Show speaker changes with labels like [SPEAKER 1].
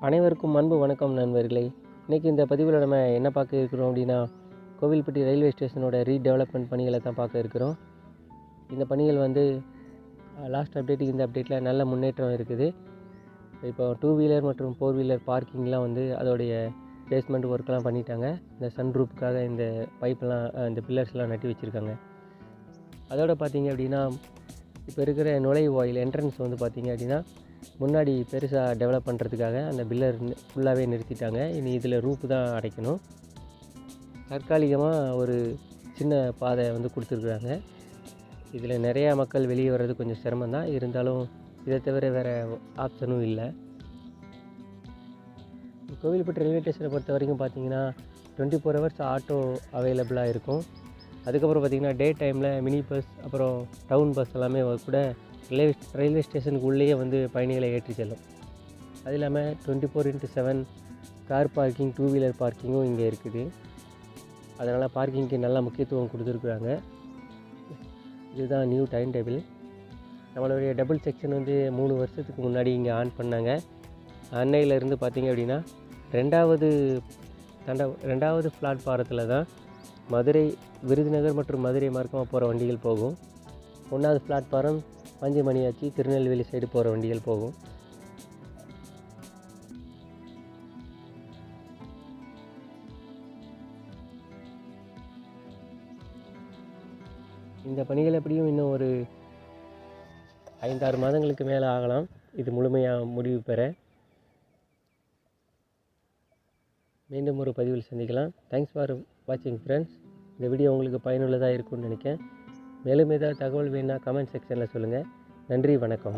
[SPEAKER 1] அனைவருக்கும் அன்பு வணக்கம் நண்பர்களே. இன்றைக்கி இந்த பதிவில் நம்ம என்ன பார்க்க இருக்கிறோம் அப்படின்னா, கோவில்பட்டி ரயில்வே ஸ்டேஷனோட ரீடெவலப்மெண்ட் பணிகளை தான் பார்க்க இருக்கிறோம். இந்த பணிகள் வந்து லாஸ்ட் அப்டேட்டுக்கு இந்த அப்டேட்டில் நல்ல முன்னேற்றம் இருக்குது. இப்போ 2 வீலர் மற்றும் 4 வீலர் பார்க்கிங்லாம் வந்து அதோடைய பேஸ்மெண்ட் ஒர்க்கெலாம் பண்ணிட்டாங்க. இந்த சன்ரூஃப்காக இந்த பைப்லாம் இந்த பில்லர்ஸ்லாம் நட்டி வச்சுருக்காங்க. அதோடு பார்த்திங்க அப்படின்னா, இப்போ இருக்கிற நுழைவாயில் என்ட்ரன்ஸ் வந்து பார்த்திங்க அப்படின்னா முன்னாடி பெருசாக டெவலப் பண்ணுறதுக்காக அந்த பில்லர் ஃபுல்லாகவே நிறுத்திட்டாங்க. இனி இதில் ரூப்பு தான் அடைக்கணும். தற்காலிகமாக ஒரு சின்ன பாதை வந்து கொடுத்துருக்குறாங்க. இதில் நிறையா மக்கள் வெளியே வர்றது கொஞ்சம் சிரமம் தான். இருந்தாலும் இதை தவிர வேறு ஆப்ஷனும் இல்லை. கோவில்பட்டி ரயில்வே ஸ்டேஷனை பொறுத்த வரைக்கும் பார்த்திங்கன்னா 24 ஹவர்ஸ் ஆட்டோ அவைலபிளாக இருக்கும். அதுக்கப்புறம் பார்த்திங்கன்னா டே டைமில் மினி பஸ் அப்புறம் டவுன் பஸ் எல்லாமே கூட ரயில்வே ஸ்டேஷனுக்கு உள்ளேயே வந்து பயணிகளை ஏற்றி செல்லும். அது இல்லாமல் 24x7 கார் பார்க்கிங், 2 வீலர் பார்க்கிங்கும் இங்கே இருக்குது. அதனால் பார்க்கிங்க்கு நல்லா முக்கியத்துவம் கொடுத்துருக்குறாங்க. இதுதான் நியூ டைம் டேபிள். நம்மளுடைய டபுள் செக்ஷன் வந்து 3 வருஷத்துக்கு முன்னாடி இங்கே ஆன் பண்ணாங்க. அன்னையிலேருந்து பார்த்திங்க அப்படின்னா ரெண்டாவது பிளாட்பாரத்தில் தான் மதுரை, விருதுநகர் மற்றும் மதுரை மார்க்கமாக போகிற வண்டிகள் போகும். 1வது பிளாட்பாரம் மணியாச்சி, திருநெல்வேலி சைடு போகிற வண்டிகள் போகும். இந்த பணிகள் எப்படியும் இன்னும் ஒரு 5-6 மாதங்களுக்கு மேலே ஆகலாம் இது முழுமையாக முடிவு பெற. மீண்டும் ஒரு பதிவில் சந்திக்கலாம். தேங்க்ஸ் ஃபார் வாட்சிங் ஃப்ரெண்ட்ஸ். இந்த வீடியோ உங்களுக்கு பயனுள்ளதாக இருக்கும்னு நினைக்கிறேன். மேலும் ஏதாவது தகவல் வேணுன்னா கமெண்ட் செக்ஷனில் சொல்லுங்கள். நன்றி, வணக்கம்.